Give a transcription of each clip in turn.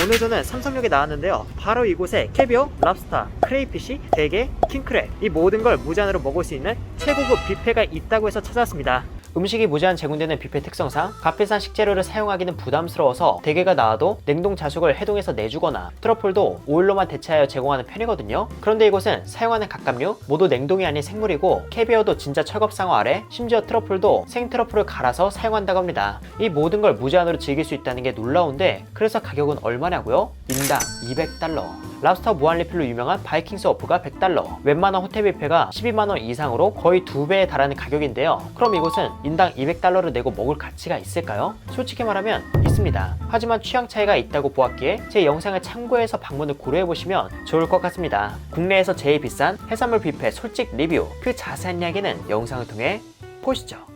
오늘 저는 삼성역에 나왔는데요. 바로 이곳에 캐비어, 랍스타, 크레이피쉬, 대게, 킹크랩 이 모든 걸 무제한으로 먹을 수 있는 최고급 뷔페가 있다고 해서 찾아왔습니다. 음식이 무제한 제공되는 뷔페 특성상 값비싼 식재료를 사용하기는 부담스러워서 대게가 나와도 냉동 자숙을 해동해서 내주거나 트러플도 오일로만 대체하여 제공하는 편이거든요. 그런데 이곳은 사용하는 각각류 모두 냉동이 아닌 생물이고 캐비어도 진짜 철겁상어 아래 심지어 트러플도 생트러플을 갈아서 사용한다고 합니다. 이 모든 걸 무제한으로 즐길 수 있다는 게 놀라운데 그래서 가격은 얼마냐고요? 인당 200달러. 랍스터 무한리필로 유명한 바이킹스 어프가 100달러, 웬만한 호텔 뷔페가 12만원 이상으로 거의 2배에 달하는 가격인데요. 그럼 이곳은 인당 200달러를 내고 먹을 가치가 있을까요? 솔직히 말하면 있습니다. 하지만 취향 차이가 있다고 보았기에 제 영상을 참고해서 방문을 고려해보시면 좋을 것 같습니다. 국내에서 제일 비싼 해산물 뷔페 솔직 리뷰, 그 자세한 이야기는 영상을 통해 보시죠.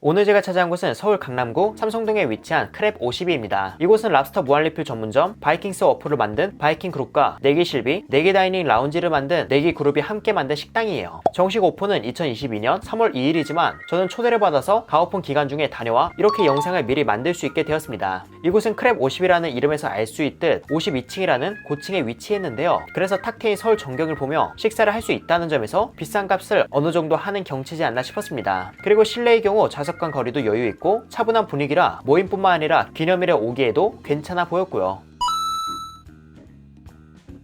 오늘 제가 찾아간 곳은 서울 강남구 삼성동에 위치한 크랩 52입니다. 이곳은 랍스터 무한리필 전문점 바이킹스 어프를 만든 바이킹 그룹과 내기실비, 내기다이닝 라운지를 만든 내기그룹이 함께 만든 식당이에요. 정식 오픈은 2022년 3월 2일이지만 저는 초대를 받아서 가오픈 기간 중에 다녀와 이렇게 영상을 미리 만들 수 있게 되었습니다. 이곳은 크랩 50이라는 이름에서 알 수 있듯 52층이라는 고층에 위치했는데요. 그래서 탁 트인 서울 전경을 보며 식사를 할 수 있다는 점에서 비싼 값을 어느 정도 하는 경치지 않나 싶었습니다. 그리고 실내의 경우 좌석간 거리도 여유 있고 차분한 분위기라 모임뿐만 아니라 기념일에 오기에도 괜찮아 보였고요.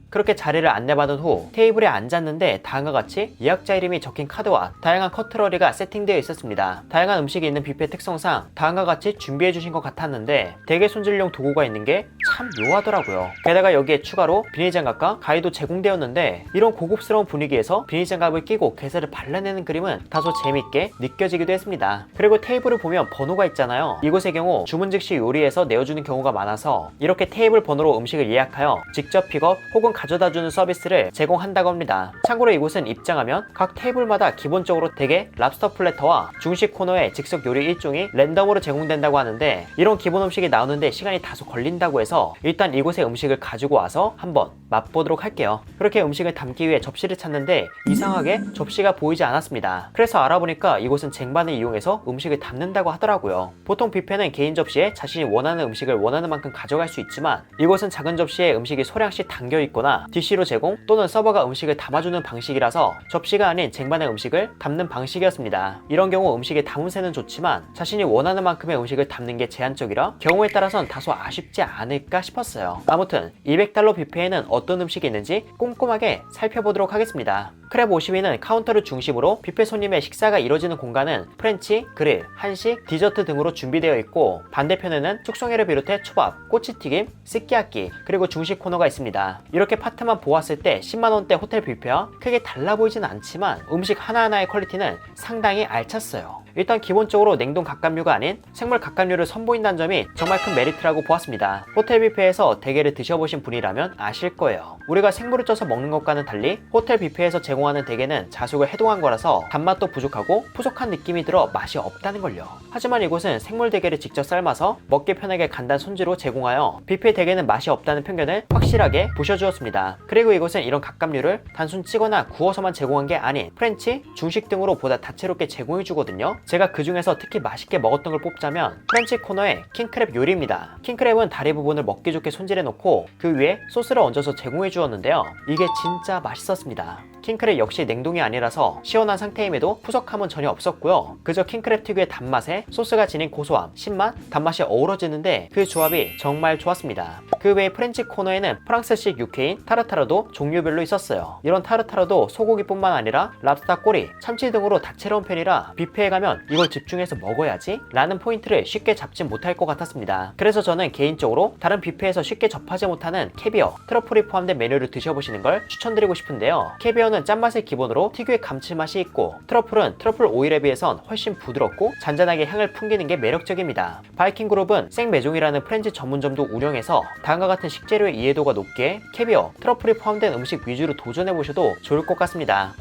그렇게 자리를 안내받은 후 테이블에 앉았는데 다음과 같이 예약자 이름이 적힌 카드와 다양한 커트러리가 세팅되어 있었습니다. 다양한 음식이 있는 뷔페 특성상 다음과 같이 준비해 주신 것 같았는데 대게 손질용 도구가 있는 게 참 묘하더라고요. 게다가 여기에 추가로 비닐장갑과 가위도 제공되었는데 이런 고급스러운 분위기에서 비닐장갑을 끼고 게살을 발라내는 그림은 다소 재밌게 느껴지기도 했습니다. 그리고 테이블을 보면 번호가 있잖아요. 이곳의 경우 주문 즉시 요리해서 내어주는 경우가 많아서 이렇게 테이블 번호로 음식을 예약하여 직접 픽업 혹은 가져다주는 서비스를 제공한다고 합니다. 참고로 이곳은 입장하면 각 테이블마다 기본적으로 대게, 랍스터 플래터와 중식 코너에 즉석 요리 1종이 랜덤으로 제공된다고 하는데 이런 기본 음식이 나오는데 시간이 다소 걸린다고 해서 일단 이곳에 음식을 가지고 와서 한번 맛보도록 할게요. 그렇게 음식을 담기 위해 접시를 찾는데 이상하게 접시가 보이지 않았습니다. 그래서 알아보니까 이곳은 쟁반을 이용해서 음식을 담는다고 하더라고요. 보통 뷔페는 개인 접시에 자신이 원하는 음식을 원하는 만큼 가져갈 수 있지만 이곳은 작은 접시에 음식이 소량씩 담겨 있거나 DC로 제공 또는 서버가 음식을 담아주는 방식이라서 접시가 아닌 쟁반에 음식을 담는 방식이었습니다. 이런 경우 음식의 담음새는 좋지만 자신이 원하는 만큼의 음식을 담는 게 제한적이라 경우에 따라선 다소 아쉽지 않을까 싶었어요. 아무튼 200달러 뷔페에는 어떤 음식이 있는지 꼼꼼하게 살펴보도록 하겠습니다. 크랩 52는 카운터를 중심으로 뷔페 손님의 식사가 이뤄지는 공간은 프렌치, 그릴, 한식, 디저트 등으로 준비되어 있고 반대편에는 숙성회를 비롯해 초밥, 꼬치튀김, 스키야키 그리고 중식 코너가 있습니다. 이렇게 파트만 보았을 때 10만원대 호텔 뷔페와 크게 달라 보이진 않지만 음식 하나하나의 퀄리티는 상당히 알찼어요. 일단 기본적으로 냉동 갑각류가 아닌 생물 갑각류를 선보인다는 점이 정말 큰 메리트라고 보았습니다. 호텔 뷔페에서 대게를 드셔보신 분이라면 아실 거예요. 우리가 생물을 쪄서 먹는 것과는 달리 호텔 뷔페에서 제공하는 대게는 자숙을 해동한 거라서 단맛도 부족하고 푸석한 느낌이 들어 맛이 없다는 걸요. 하지만 이곳은 생물 대게를 직접 삶아서 먹기 편하게 간단 손질로 제공하여 뷔페 대게는 맛이 없다는 편견을 확실하게 부셔주었습니다. 그리고 이곳은 이런 갑각류를 단순 찌거나 구워서만 제공한 게 아닌 프렌치, 중식 등으로 보다 다채롭게 제공해주거든요. 제가 그 중에서 특히 맛있게 먹었던 걸 뽑자면 프렌치 코너의 킹크랩 요리입니다. 킹크랩은 다리 부분을 먹기 좋게 손질해 놓고 그 위에 소스를 얹어서 제공해 주었는데요. 이게 진짜 맛있었습니다. 킹크랩 역시 냉동이 아니라서 시원한 상태임에도 푸석함은 전혀 없었고요. 그저 킹크랩 특유의 단맛에 소스가 지닌 고소함, 신맛, 단맛이 어우러지는데 그 조합이 정말 좋았습니다. 그 외에 프렌치 코너에는 프랑스식 육회인 타르타르도 종류별로 있었어요. 이런 타르타르도 소고기뿐만 아니라 랍스터 꼬리, 참치 등으로 다채로운 편이라 뷔페에 가면 이걸 집중해서 먹어야지 라는 포인트를 쉽게 잡지 못할 것 같았습니다. 그래서 저는 개인적으로 다른 뷔페에서 쉽게 접하지 못하는 캐비어, 트러플이 포함된 메뉴를 드셔보시는 걸 추천드리고 싶은데요. 캐비어는 짠맛을 기본으로 특유의 감칠맛이 있고 트러플은 트러플 오일에 비해선 훨씬 부드럽고 잔잔하게 향을 풍기는 게 매력적입니다. 바이킹 그룹은 생메종이라는 프렌치 전문점도 운영해서 다음과 같은 식재료의 이해도가 높기에 캐비어, 트러플이 포함된 음식 위주로 도전해보셔도 좋을 것 같습니다.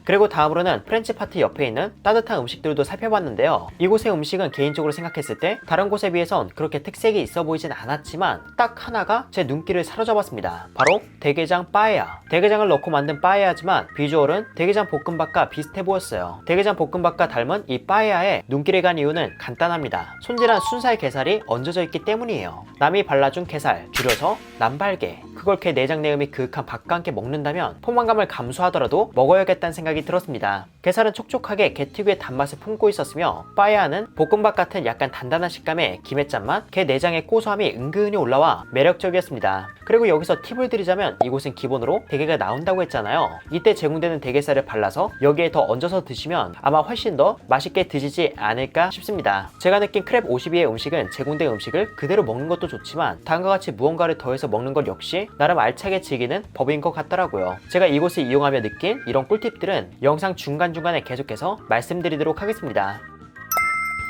그리고 다음으로는 프렌치 파트 옆에 있는 따뜻한 음식들도 살펴봤는데요. 이곳의 음식은 개인적으로 생각했을 때 다른 곳에 비해선 그렇게 특색이 있어 보이진 않았지만 딱 하나가 제 눈길을 사로잡았습니다. 바로 대게장 빠에야. 대게장을 넣고 만든 빠에야지만 비주얼은 대게장 볶음밥과 비슷해 보였어요. 대게장 볶음밥과 닮은 이 빠에야에 눈길이 간 이유는 간단합니다. 손질한 순살 게살이 얹어져 있기 때문이에요. 남이 발라준 게살, 줄여서 남발게. 그걸 게 내장 내음이 그윽한 밥과 함께 먹는다면 포만감을 감수하더라도 먹어야겠다는 생각이 들었습니다. 게살은 촉촉하게 게 특유의 단맛을 품고 있었으며 빠에야는 볶음밥 같은 약간 단단한 식감에 김의 짠맛, 게 내장의 고소함이 은근히 올라와 매력적이었습니다. 그리고 여기서 팁을 드리자면 이곳은 기본으로 대게가 나온다고 했잖아요. 이때 제공되는 대게살을 발라서 여기에 더 얹어서 드시면 아마 훨씬 더 맛있게 드시지 않을까 싶습니다. 제가 느낀 크랩 52의 음식은 제공된 음식을 그대로 먹는 것도 좋지만 다음과 같이 무언가를 더해서 먹는 것 역시 나름 알차게 즐기는 법인 것 같더라고요. 제가 이곳을 이용하며 느낀 이런 꿀팁들은 영상 중간중간에 계속해서 말씀드리도록 하겠습니다.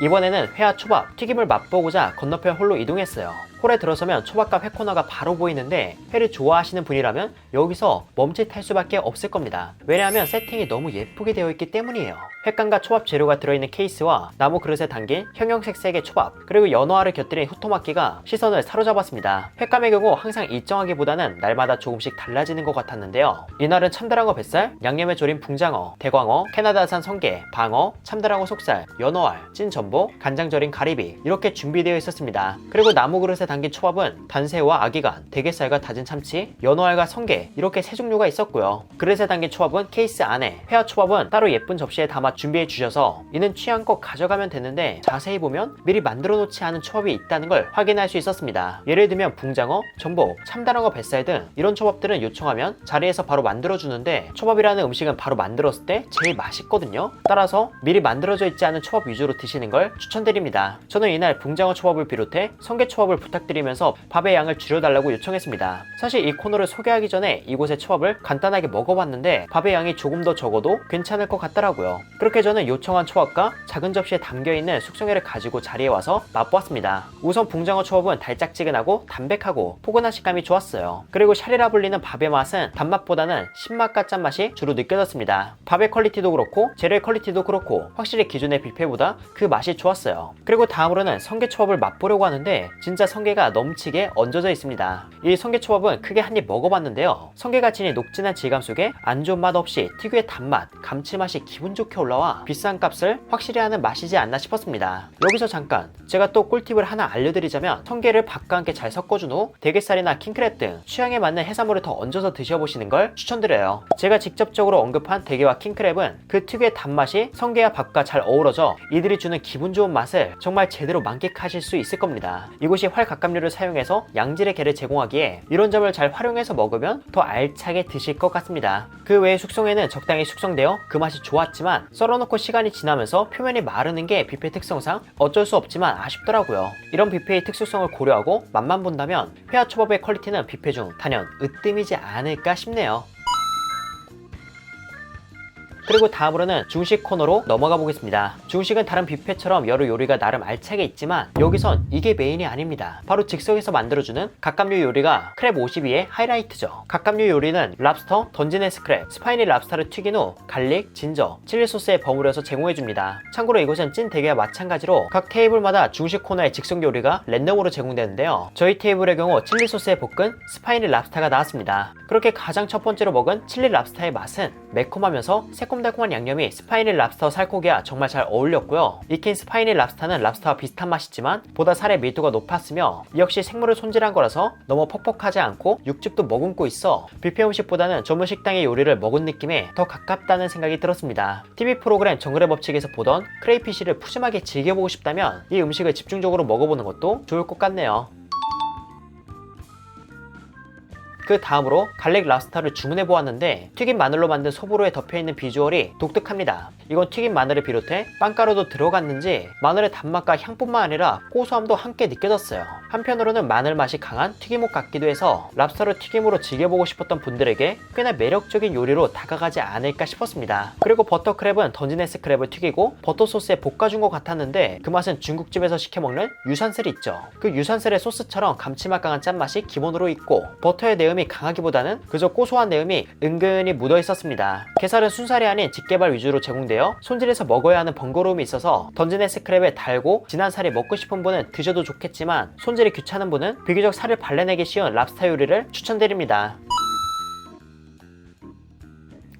이번에는 회와 초밥, 튀김을 맛보고자 건너편 홀로 이동했어요. 홀에 들어서면 초밥과 회 코너가 바로 보이는데 회를 좋아하시는 분이라면 여기서 멈칫할 수밖에 없을 겁니다. 왜냐하면 세팅이 너무 예쁘게 되어 있기 때문이에요. 횟감과 초밥 재료가 들어있는 케이스와 나무 그릇에 담긴 형형색색의 초밥, 그리고 연어알을 곁들인 후토마키가 시선을 사로잡았습니다. 횟감의 경우 항상 일정하기보다는 날마다 조금씩 달라지는 것 같았는데요. 이날은 참다랑어 뱃살, 양념에 졸인 붕장어, 대광어, 캐나다산 성게, 방어, 참다랑어 속살, 연어알, 찐 전복, 간장 절인 가리비 이렇게 준비되어 있었습니다. 그리고 나무 그릇에 담긴 초밥은 단새우와 아기간, 대게살과 다진 참치, 연어알과 성게 이렇게 세 종류가 있었고요. 그릇에 담긴 초밥은 케이스 안에, 회와 초밥은 따로 예쁜 접시에 담아 준비해 주셔서 이는 취향껏 가져가면 되는데 자세히 보면 미리 만들어 놓지 않은 초밥이 있다는 걸 확인할 수 있었습니다. 예를 들면 붕장어, 전복, 참다랑어 뱃살 등 이런 초밥들은 요청하면 자리에서 바로 만들어 주는데 초밥이라는 음식은 바로 만들었을 때 제일 맛있거든요. 따라서 미리 만들어져 있지 않은 초밥 위주로 드시는 걸 추천드립니다. 저는 이날 붕장어 초밥을 비롯해 성게 초밥을 부탁드리면서 밥의 양을 줄여달라고 요청했습니다. 사실 이 코너를 소개하기 전에 이곳의 초밥을 간단하게 먹어봤는데 밥의 양이 조금 더 적어도 괜찮을 것 같더라고요. 그렇게 저는 요청한 초밥과 작은 접시에 담겨있는 숙성회를 가지고 자리에 와서 맛보았습니다. 우선 붕장어 초밥은 달짝지근하고 담백하고 포근한 식감이 좋았어요. 그리고 샤리라 불리는 밥의 맛은 단맛보다는 신맛과 짠맛이 주로 느껴졌습니다. 밥의 퀄리티도 그렇고 재료의 퀄리티도 그렇고 확실히 기존의 뷔페보다 그 맛이 좋았어요. 그리고 다음으로는 성게초밥을 맛보려고 하는데 진짜 성게가 넘치게 얹어져 있습니다. 이 성게초밥은 크게 한 입 먹어봤는데요. 성게가 지닌 녹진한 질감 속에 안 좋은 맛 없이 특유의 단맛, 감칠맛이 기분 좋게 올라와 비싼 값을 확실히 하는 맛이지 않나 싶었습니다. 여기서 잠깐 제가 또 꿀팁을 하나 알려드리자면 성게를 밥과 함께 잘 섞어준 후 대게살이나 킹크랩 등 취향에 맞는 해산물을 더 얹어서 드셔보시는 걸 추천드려요. 제가 직접적으로 언급한 대게와 킹크랩은 그 특유의 단맛이 성게와 밥과 잘 어우러져 이들이 주는 기분 좋은 맛을 정말 제대로 만끽하실 수 있을 겁니다. 이곳이 활갑감류를 사용해서 양질의 게를 제공하기에 이런 점을 잘 활용해서 먹으면 더 알차게 드실 것 같습니다. 그 외에 숙성에는 적당히 숙성되어 그 맛이 좋았지만 썰어놓고 시간이 지나면서 표면이 마르는 게 뷔페 특성상 어쩔 수 없지만 아쉽더라고요. 이런 뷔페의 특수성을 고려하고 맛만 본다면 회와 초밥의 퀄리티는 뷔페 중 단연 으뜸이지 않을까 싶네요. 그리고 다음으로는 중식 코너로 넘어가 보겠습니다. 중식은 다른 뷔페처럼 여러 요리가 나름 알차게 있지만 여기선 이게 메인이 아닙니다. 바로 즉석에서 만들어주는 각각류 요리가 크랩 52의 하이라이트죠. 각각류 요리는 랍스터, 던지네스 크랩, 스파이니 랍스타를 튀긴 후 갈릭, 진저, 칠리 소스에 버무려서 제공해줍니다. 참고로 이곳은 찐 대게와 마찬가지로 각 테이블마다 중식 코너의 즉석 요리가 랜덤으로 제공되는데요. 저희 테이블의 경우 칠리 소스에 볶은 스파이니 랍스타가 나왔습니다. 그렇게 가장 첫 번째로 먹은 칠리 랍스타의 맛은 매콤하면서 새콤달콤한 양념이 스파이니 랍스터 살코기와 정말 잘 어울렸고요. 익힌 스파이니 랍스타는 랍스터와 비슷한 맛이지만 보다 살의 밀도가 높았으며 역시 생물을 손질한 거라서 너무 퍽퍽하지 않고 육즙도 머금고 있어 뷔페 음식보다는 전문 식당의 요리를 먹은 느낌에 더 가깝다는 생각이 들었습니다. TV 프로그램 정글의 법칙에서 보던 크레이피쉬를 푸짐하게 즐겨보고 싶다면 이 음식을 집중적으로 먹어보는 것도 좋을 것 같네요. 그 다음으로 갈릭 랍스타를 주문해 보았는데 튀긴 마늘로 만든 소보로에 덮여있는 비주얼이 독특합니다. 이건 튀긴 마늘을 비롯해 빵가루도 들어갔는지 마늘의 단맛과 향뿐만 아니라 고소함도 함께 느껴졌어요. 한편으로는 마늘 맛이 강한 튀김옷 같기도 해서 랍스터를 튀김으로 즐겨보고 싶었던 분들에게 꽤나 매력적인 요리로 다가가지 않을까 싶었습니다. 그리고 버터크랩은 던지네스 크랩을 튀기고 버터 소스에 볶아준 것 같았는데 그 맛은 중국집에서 시켜먹는 유산슬이 있죠. 그 유산슬의 소스처럼 감칠맛 강한 짠맛이 기본으로 있고 버터의 내음이 내음이 강하기보다는 그저 고소한 내음이 은근히 묻어 있었습니다. 게살은 순살이 아닌 직개발 위주로 제공되어 손질해서 먹어야 하는 번거로움이 있어서 던지네스 크랩에 달고 진한 살이 먹고 싶은 분은 드셔도 좋겠지만 손질이 귀찮은 분은 비교적 살을 발라내기 쉬운 랍스터 요리를 추천드립니다.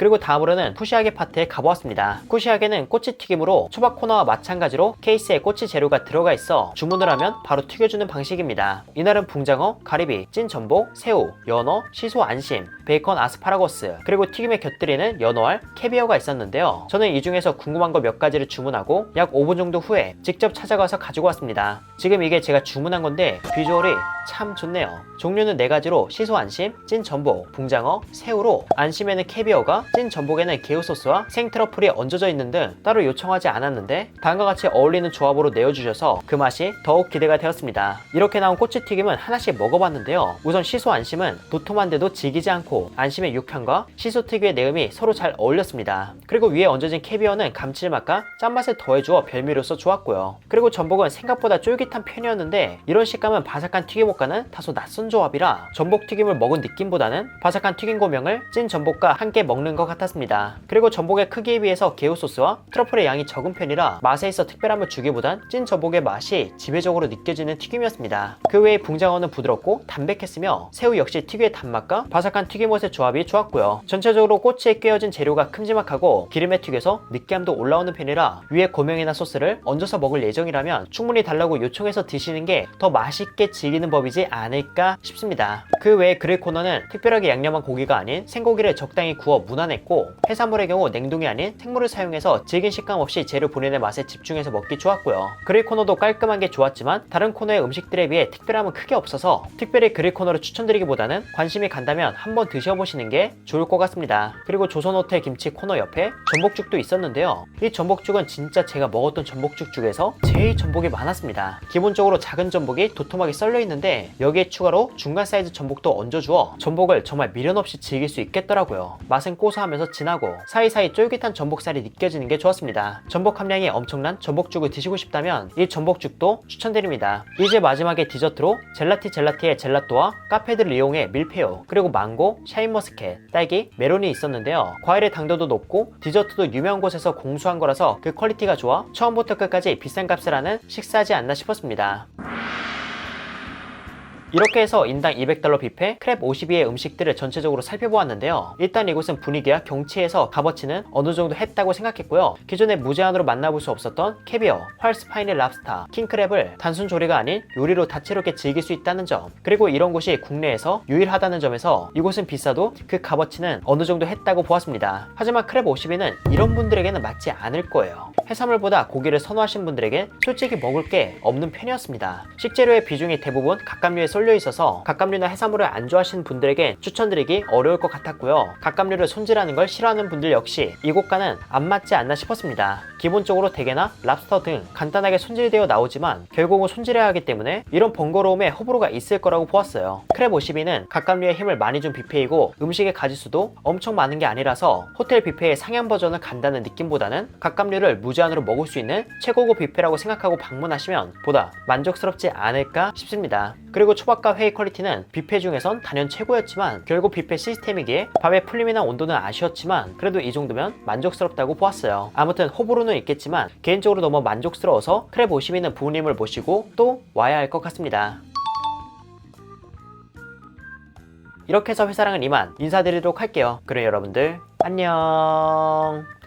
그리고 다음으로는 쿠시아게 파트에 가보았습니다. 쿠시아게는 꼬치튀김으로 초밥 코너와 마찬가지로 케이스에 꼬치 재료가 들어가 있어 주문을 하면 바로 튀겨주는 방식입니다. 이날은 붕장어, 가리비, 찐 전복, 새우, 연어, 시소 안심, 베이컨 아스파라거스, 그리고 튀김에 곁들이는 연어알, 캐비어가 있었는데요. 저는 이 중에서 궁금한 거 몇 가지를 주문하고 약 5분 정도 후에 직접 찾아가서 가지고 왔습니다. 지금 이게 제가 주문한 건데 비주얼이 참 좋네요. 종류는 4가지로 시소 안심, 찐 전복, 붕장어, 새우로 안심에는 캐비어가, 찐 전복에는 게우소스와 생트러플이 얹어져 있는 등 따로 요청하지 않았는데 다음과 같이 어울리는 조합으로 내어주셔서 그 맛이 더욱 기대가 되었습니다. 이렇게 나온 꼬치튀김은 하나씩 먹어봤는데요. 우선 시소 안심은 도톰한데도 질기지 않고 안심의 육향과 시소 특유의 내음이 서로 잘 어울렸습니다. 그리고 위에 얹어진 캐비어는 감칠맛과 짠맛을 더해주어 별미로서 좋았고요. 그리고 전복은 생각보다 쫄깃한 편이었는데 이런 식감은 바삭한 튀김옷과는 다소 낯선 조합이라 전복튀김을 먹은 느낌보다는 바삭한 튀김 고명을 찐 전복과 함께 먹는 것 같았습니다. 그리고 전복의 크기에 비해서 게우소스와 트러플의 양이 적은 편이라 맛에 있어 특별함을 주기보단 찐 전복의 맛이 지배적으로 느껴지는 튀김이었습니다. 그 외에 붕장어는 부드럽고 담백했으며 새우 역시 특유의 단맛과 바삭한 튀김옷의 조합이 좋았고요. 전체적으로 꼬치에 꿰어진 재료가 큼지막하고 기름에 튀겨서 느끼함도 올라오는 편이라 위에 고명이나 소스를 얹어서 먹을 예정이라면 충분히 달라고 요청해서 드시는 게 더 맛있게 즐기는 법이지 않을까 싶습니다. 그 외에 그릴 코너는 특별하게 양념한 고기가 아닌 생고기를 적당히 구워 무난했고 해산물의 경우 냉동이 아닌 생물을 사용해서 질긴 식감 없이 재료 본연의 맛에 집중해서 먹기 좋았고요. 그릴 코너도 깔끔한 게 좋았지만 다른 코너의 음식들에 비해 특별함은 크게 없어서 특별히 그릴 코너를 추천드리기보다는 관심이 간다면 한번 드셔보시는 게 좋을 것 같습니다. 그리고 조선호텔 김치 코너 옆에 전복죽도 있었는데요. 이 전복죽은 진짜 제가 먹었던 전복죽 중에서 제일 전복이 많았습니다. 기본적으로 작은 전복이 도톰하게 썰려 있는데 여기에 추가로 중간 사이즈 전복도 얹어주어 전복을 정말 미련 없이 즐길 수 있겠더라고요. 맛은 고소하면서 진하고 사이사이 쫄깃한 전복살이 느껴지는 게 좋았습니다. 전복 함량이 엄청난 전복죽을 드시고 싶다면 이 전복죽도 추천드립니다. 이제 마지막에 디저트로 젤라티의 젤라또와 카페들을 이용해 밀푀유, 그리고 망고, 샤인머스켓, 딸기, 메론이 있었는데요. 과일의 당도도 높고 디저트도 유명한 곳에서 공수한 거라서 그 퀄리티가 좋아 처음부터 끝까지 비싼 값을 하는 식사지 않나 싶었습니다. 이렇게 해서 인당 $200 뷔페 크랩 52의 음식들을 전체적으로 살펴보았는데요. 일단 이곳은 분위기와 경치에서 값어치는 어느 정도 했다고 생각했고요. 기존에 무제한으로 만나볼 수 없었던 캐비어, 활스파인의 랍스타, 킹크랩을 단순 조리가 아닌 요리로 다채롭게 즐길 수 있다는 점, 그리고 이런 곳이 국내에서 유일하다는 점에서 이곳은 비싸도 그 값어치는 어느 정도 했다고 보았습니다. 하지만 크랩 52는 이런 분들에게는 맞지 않을 거예요. 해산물보다 고기를 선호하시는 분들에겐 솔직히 먹을 게 없는 편이었습니다. 식재료의 비중이 대부분 각각류에 쏠려 있어서 각각류나 해산물을 안 좋아하시는 분들에게 추천드리기 어려울 것 같았고요. 각각류를 손질하는 걸 싫어하는 분들 역시 이곳과는 안 맞지 않나 싶었습니다. 기본적으로 대게나 랍스터 등 간단하게 손질되어 나오지만 결국은 손질해야 하기 때문에 이런 번거로움에 호불호가 있을 거라고 보았어요. 크랩 52는 각각류의 힘을 많이 준 뷔페이고 음식의 가짓수도 엄청 많은 게 아니라서 호텔 뷔페의 상향 버전을 간다는 느낌보다는 각각류를 무제한으로 먹을 수 있는 최고급 뷔페라고 생각하고 방문하시면 보다 만족스럽지 않을까 싶습니다. 그리고 초밥과 회의 퀄리티는 뷔페 중에선 단연 최고였지만 결국 뷔페 시스템이기에 밥의 풀림이나 온도는 아쉬웠지만 그래도 이 정도면 만족스럽다고 보았어요. 아무튼 호불호는 있겠지만 개인적으로 너무 만족스러워서 크랩 52는 부모님을 모시고 또 와야 할 것 같습니다. 이렇게 해서 회사랑은 이만 인사드리도록 할게요. 그럼 여러분들 안녕.